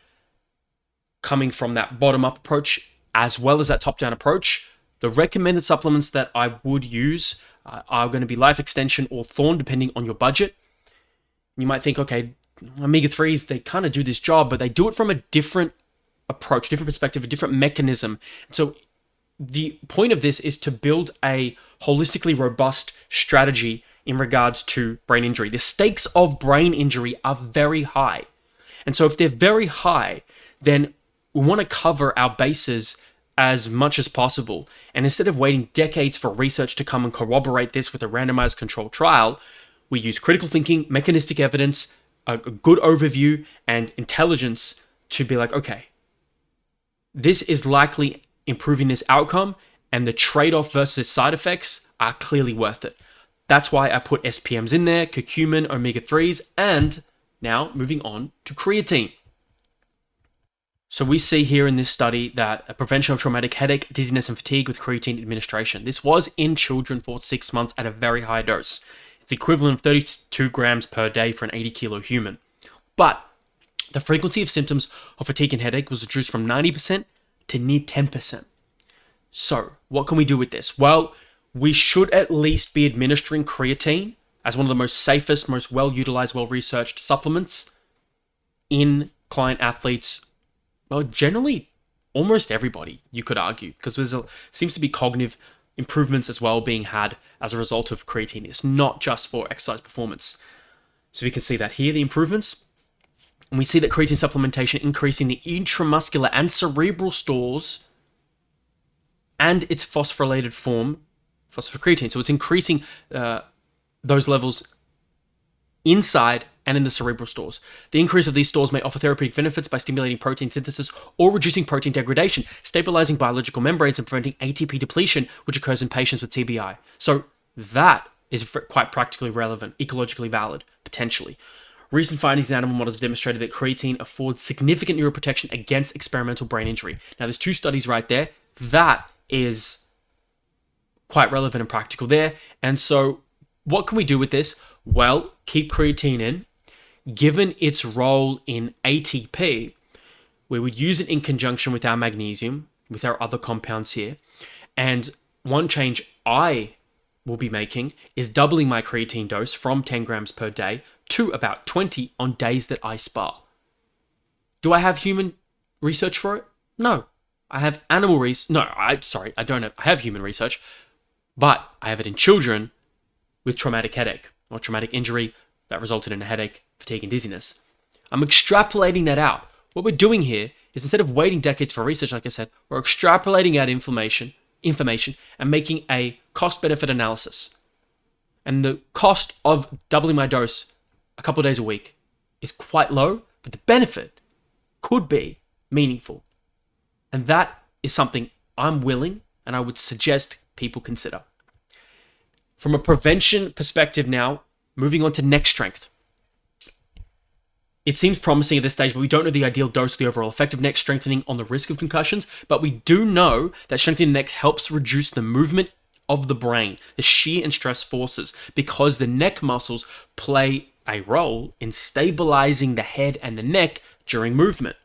coming from that bottom-up approach as well as that top-down approach. The recommended supplements that I would use are going to be Life Extension or Thorn, depending on your budget. You might think, okay, omega-3s, they kind of do this job, but they do it from a different approach, different perspective, a different mechanism. So the point of this is to build a holistically robust strategy in regards to brain injury. The stakes of brain injury are very high. And so if they're very high, then we want to cover our bases as much as possible. And instead of waiting decades for research to come and corroborate this with a randomized controlled trial, we use critical thinking, mechanistic evidence, a good overview, and intelligence to be like, okay, this is likely improving this outcome, and the trade-off versus side effects are clearly worth it. That's why I put SPMs in there, curcumin, omega-3s, and now moving on to creatine. So we see here in this study that a prevention of traumatic headache, dizziness, and fatigue with creatine administration. This was in children for 6 months at a very high dose. It's the equivalent of 32 grams per day for an 80-kilo human. But the frequency of symptoms of fatigue and headache was reduced from 90% to near 10%. So what can we do with this? Well, we should at least be administering creatine as one of the most safest, most well-utilized, well-researched supplements in client athletes. Well, generally, almost everybody, you could argue, because seems to be cognitive improvements as well being had as a result of creatine. It's not just for exercise performance. So we can see that here, the improvements. And we see that creatine supplementation increasing the intramuscular and cerebral stores and its phosphorylated form, phosphocreatine. So it's increasing those levels inside and in the cerebral stores. The increase of these stores may offer therapeutic benefits by stimulating protein synthesis or reducing protein degradation, stabilizing biological membranes, and preventing ATP depletion, which occurs in patients with TBI. So that is quite practically relevant, ecologically valid, potentially. Recent findings in animal models have demonstrated that creatine affords significant neuroprotection against experimental brain injury. Now, there's 2 studies right there. That is quite relevant and practical there. And so what can we do with this? Well, keep creatine in. Given its role in ATP, we would use it in conjunction with our magnesium, with our other compounds here. And one change I will be making is doubling my creatine dose from 10 grams per day to about 20 on days that I spar. Do I have human research for it? No. I have animal research. I don't have. I have human research, but I have it in children with traumatic headache or traumatic injury that resulted in a headache, fatigue, and dizziness. I'm extrapolating that out. What we're doing here is, instead of waiting decades for research, like I said, we're extrapolating out information and making a cost-benefit analysis. And the cost of doubling my dose a couple of days a week is quite low, but the benefit could be meaningful. And that is something I'm willing and I would suggest people consider. From a prevention perspective now, moving on to neck strength. It seems promising at this stage, but we don't know the ideal dose or the overall effect of neck strengthening on the risk of concussions, but we do know that strengthening the neck helps reduce the movement of the brain, the shear and stress forces, because the neck muscles play a role in stabilizing the head and the neck during movement.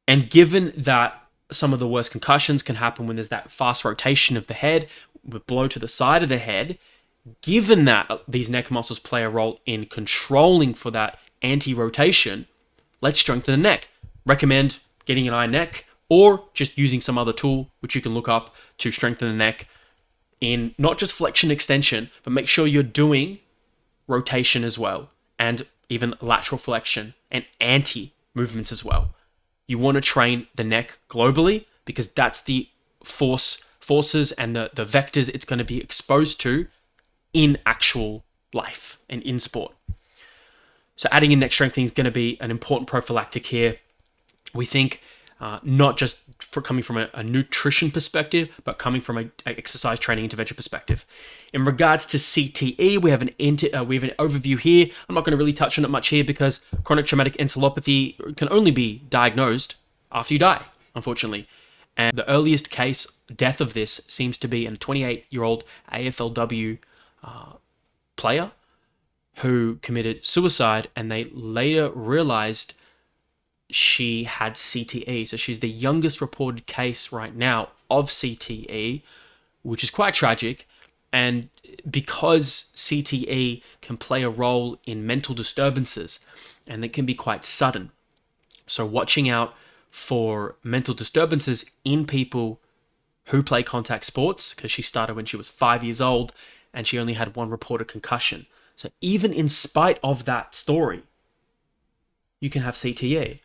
And given that some of the worst concussions can happen when there's that fast rotation of the head, with blow to the side of the head, given that these neck muscles play a role in controlling for that anti-rotation, let's strengthen the neck. Recommend getting an iron neck or just using some other tool, which you can look up to strengthen the neck in not just flexion extension, but make sure you're doing rotation as well, and even lateral flexion and anti-movements as well. You want to train the neck globally because that's the forces and the vectors it's going to be exposed to in actual life and in sport. So adding in neck strengthening is going to be an important prophylactic here. We think not just for coming from a nutrition perspective, but coming from an exercise training intervention perspective. In regards to CTE, we have an overview here. I'm not going to really touch on it much here because chronic traumatic encephalopathy can only be diagnosed after you die, unfortunately. And the earliest case death of this seems to be a 28-year-old AFLW player who committed suicide, and they later realized she had CTE. So she's the youngest reported case right now of CTE, which is quite tragic. And because CTE can play a role in mental disturbances, and it can be quite sudden. So watching out for mental disturbances in people who play contact sports, because she started when she was 5 years old and she only had one reported concussion. So even in spite of that story, you can have CTE.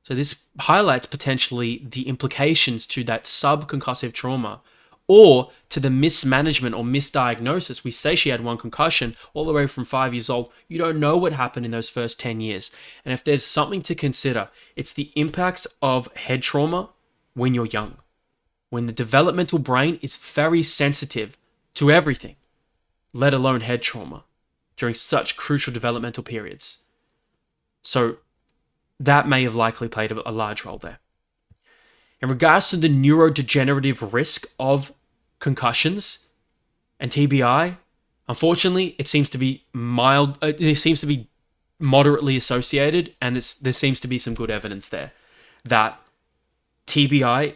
So this highlights potentially the implications to that sub-concussive trauma or to the mismanagement or misdiagnosis. We say she had one concussion all the way from 5 years old. You don't know what happened in those first 10 years. And if there's something to consider, it's the impacts of head trauma when you're young, when the developmental brain is very sensitive to everything, let alone head trauma, during such crucial developmental periods. So that may have likely played a large role there. In regards to the neurodegenerative risk of concussions and TBI, unfortunately, it seems to be mild. It seems to be moderately associated, and there seems to be some good evidence there that TBI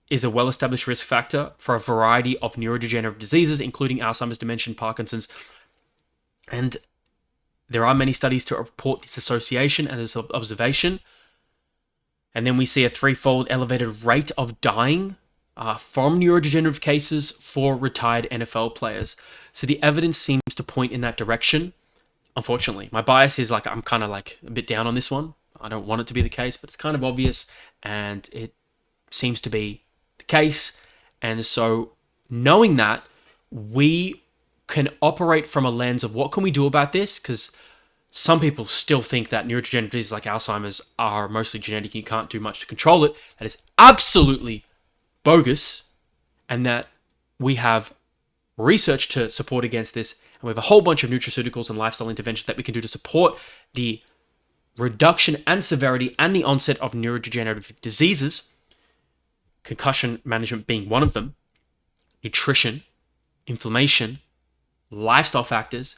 is a well-established risk factor for a variety of neurodegenerative diseases, including Alzheimer's, dementia, and Parkinson's. And there are many studies to report this association and this observation. And then we see a threefold elevated rate of dying from neurodegenerative cases for retired NFL players. So the evidence seems to point in that direction. Unfortunately, my bias is I'm kind of a bit down on this one. I don't want it to be the case, but it's kind of obvious and it seems to be the case. And so knowing that, we can operate from a lens of what can we do about this, because some people still think that neurodegenerative diseases like Alzheimer's are mostly genetic and you can't do much to control it. That is absolutely bogus, and that we have research to support against this, and we have a whole bunch of nutraceuticals and lifestyle interventions that we can do to support the reduction and severity and the onset of neurodegenerative diseases, concussion management being one of them, nutrition, inflammation, lifestyle factors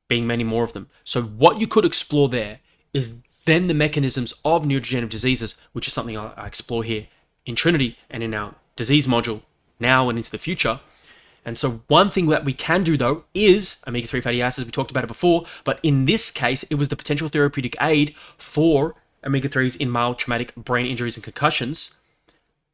being many more of them. So what you could explore there is then the mechanisms of neurodegenerative diseases, which is something I explore here in Trinity and in our disease module now and into the future. And so one thing that we can do though is omega-3 fatty acids. We talked about it before, but in this case, it was the potential therapeutic aid for omega-3s in mild traumatic brain injuries and concussions.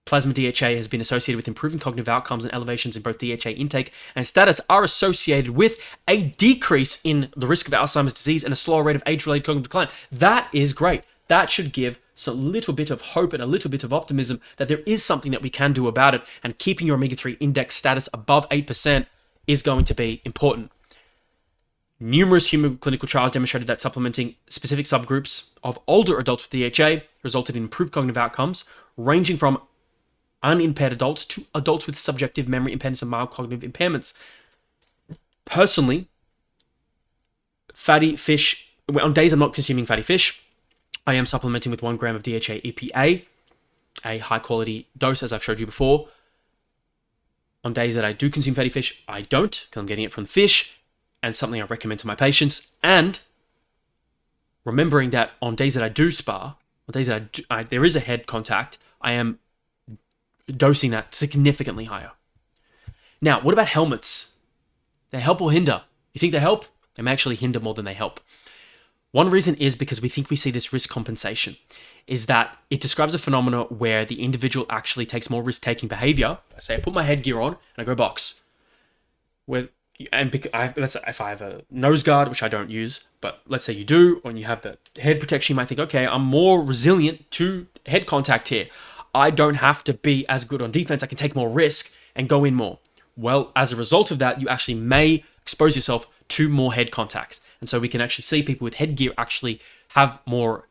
Plasma DHA has been associated with improving cognitive outcomes, and elevations in both DHA intake and status are associated with a decrease in the risk of Alzheimer's disease and a slower rate of age-related cognitive decline. That is great. That should give a little bit of hope and a little bit of optimism that there is something that we can do about it, and keeping your omega-3 index status above 8% is going to be important. Numerous human clinical trials demonstrated that supplementing specific subgroups of older adults with DHA resulted in improved cognitive outcomes, ranging from unimpaired adults to adults with subjective memory impairments and mild cognitive impairments. Personally, fatty fish, on days I'm not consuming fatty fish, I am supplementing with 1 gram of DHA EPA, a high quality dose as I've showed you before. On days that I do consume fatty fish, I don't, because I'm getting it from the fish, and something I recommend to my patients. And remembering that on days that I do spar, on days that there is a head contact, I am dosing that significantly higher. Now, what about helmets? They help or hinder? You think they help? They may actually hinder more than they help. One reason is because we think we see this risk compensation, is that it describes a phenomena where the individual actually takes more risk-taking behavior. I say I put my headgear on and I go box. Let's say if I have a nose guard, which I don't use, but let's say you do, when you have the head protection, you might think, okay, I'm more resilient to head contact here. I don't have to be as good on defense. I can take more risk and go in more. Well, as a result of that, you actually may expose yourself to more head contacts. And so we can actually see people with headgear actually have more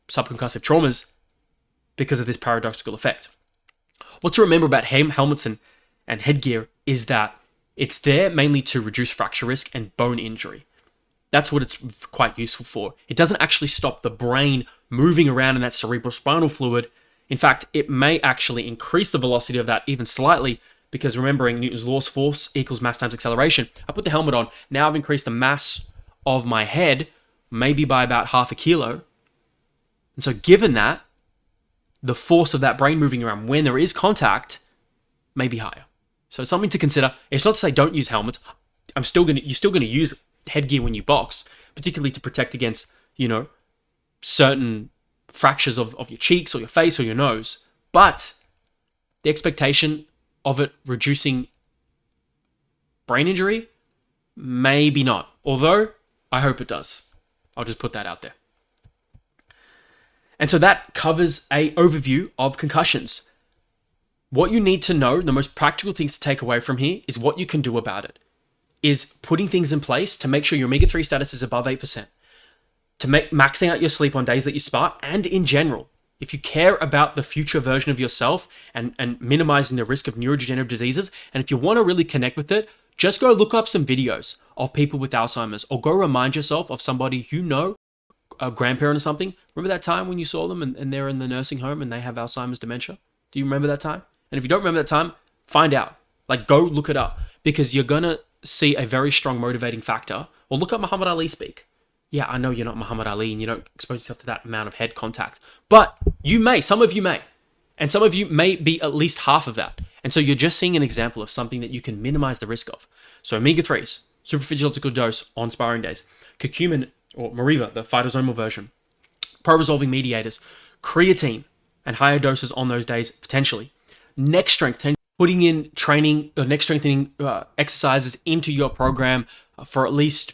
subconcussive traumas because of this paradoxical effect. What to remember about helmets and headgear is that it's there mainly to reduce fracture risk and bone injury. That's what it's quite useful for. It doesn't actually stop the brain moving around in that cerebrospinal fluid. In fact, it may actually increase the velocity of that even slightly, because remembering Newton's laws, force equals mass times acceleration. I put the helmet on. Now I've increased the mass of my head maybe by about 0.5 kilo. And so given that, the force of that brain moving around when there is contact may be higher. So it's something to consider. It's not to say don't use helmets. You're still going to use headgear when you box, particularly to protect against, certain fractures of your cheeks or your face or your nose. But the expectation of it reducing brain injury, maybe not. Although, I hope it does. I'll just put that out there. And so that covers an overview of concussions. What you need to know, the most practical things to take away from here is what you can do about it. Is putting things in place to make sure your omega-3 status is above 8%. To maxing out your sleep on days that you spar, and in general. If you care about the future version of yourself and minimizing the risk of neurodegenerative diseases, and if you want to really connect with it, just go look up some videos of people with Alzheimer's, or go remind yourself of somebody you know, a grandparent or something. Remember that time when you saw them and they're in the nursing home and they have Alzheimer's dementia? Do you remember that time? And if you don't remember that time, find out. Go look it up, because you're going to see a very strong motivating factor. Or look up Muhammad Ali speak. Yeah, I know you're not Muhammad Ali and you don't expose yourself to that amount of head contact, but you may, some of you may, and some of you may be at least half of that. And so you're just seeing an example of something that you can minimize the risk of. So omega-3s, supraphysiological dose on sparring days, curcumin or Mariva, the phytosomal version, pro-resolving mediators, creatine, and higher doses on those days potentially. Neck strength, putting in training, neck strengthening exercises into your program for at least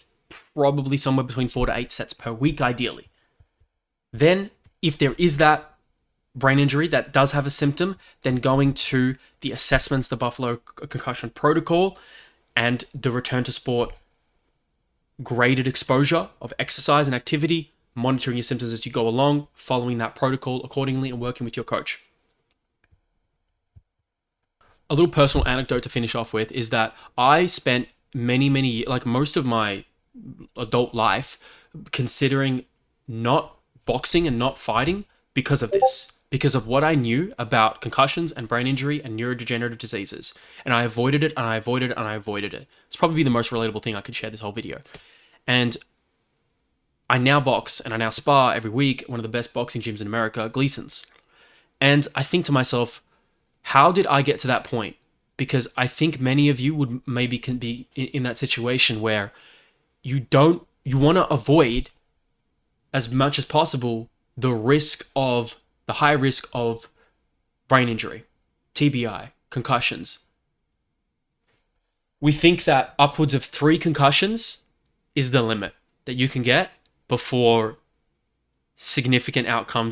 probably somewhere between 4 to 8 sets per week, ideally. Then, if there is that brain injury that does have a symptom, then going to the assessments, the Buffalo Concussion Protocol, and the return to sport graded exposure of exercise and activity, monitoring your symptoms as you go along, following that protocol accordingly, and working with your coach. A little personal anecdote to finish off with is that I spent many years, like most of my adult life, considering not boxing and not fighting because of this, because of what I knew about concussions and brain injury and neurodegenerative diseases. And I avoided it and I avoided it and I avoided it. It's probably the most relatable thing I could share this whole video. And I now box and I now spar every week, one of the best boxing gyms in America, Gleason's. And I think to myself, how did I get to that point? Because I think many of you would maybe can be in that situation where you want to avoid as much as possible the high risk of brain injury, TBI, concussions. We think that upwards of 3 concussions is the limit that you can get before significant outcome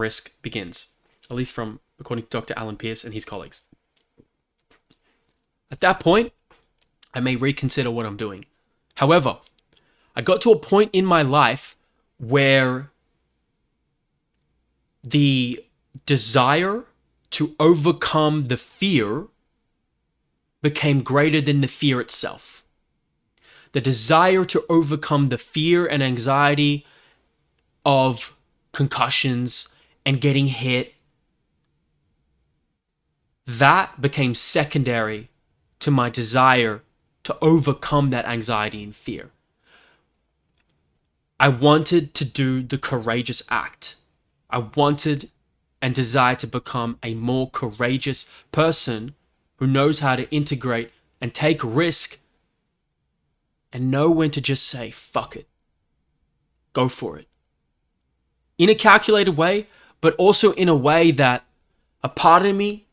risk begins, at least according to Dr. Alan Pierce and his colleagues. At that point, I may reconsider what I'm doing. However, I got to a point in my life where the desire to overcome the fear became greater than the fear itself. The desire to overcome the fear and anxiety of concussions and getting hit that became secondary to my desire to overcome that anxiety and fear. I wanted to do the courageous act. I wanted and desired to become a more courageous person who knows how to integrate and take risk and know when to just say, fuck it. Go for it. In a calculated way, but also in a way that a part of me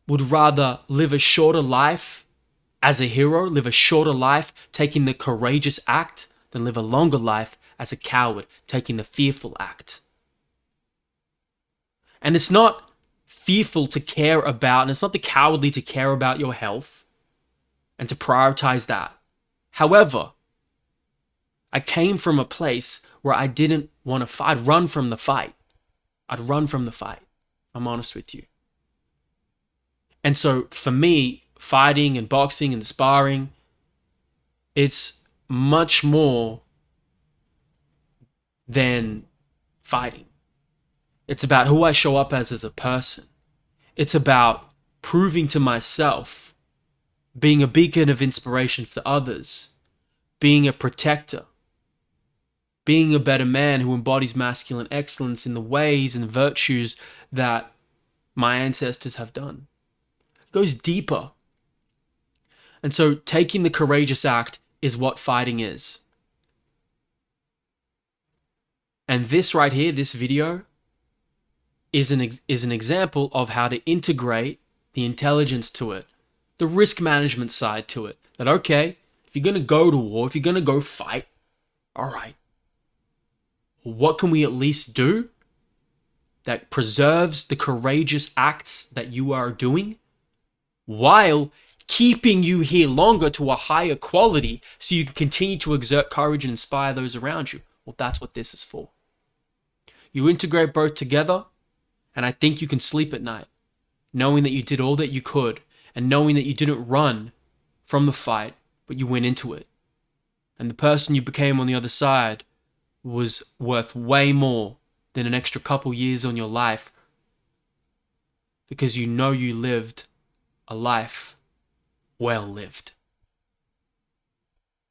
would rather live a shorter life as a hero, live a shorter life taking the courageous act, than live a longer life as a coward taking the fearful act. And it's not fearful to care about, and it's not the cowardly to care about your health and to prioritize that. However, I came from a place where I didn't want to fight. I'd run from the fight. I'm honest with you. And so for me, fighting and boxing and sparring, it's much more than fighting. It's about who I show up as a person. It's about proving to myself, being a beacon of inspiration for others, being a protector, being a better man who embodies masculine excellence in the ways and virtues that my ancestors have done. It goes deeper. And so taking the courageous act is what fighting is. And this right here, this video, is an example of how to integrate the intelligence to it, the risk management side to it. That, okay, if you're going to go to war, if you're going to go fight, all right, what can we at least do that preserves the courageous acts that you are doing while keeping you here longer to a higher quality so you can continue to exert courage and inspire those around you? Well, that's what this is for. You integrate both together, and I think you can sleep at night knowing that you did all that you could and knowing that you didn't run from the fight, but you went into it. And the person you became on the other side was worth way more than an extra couple years on your life, because you know you lived a life well lived.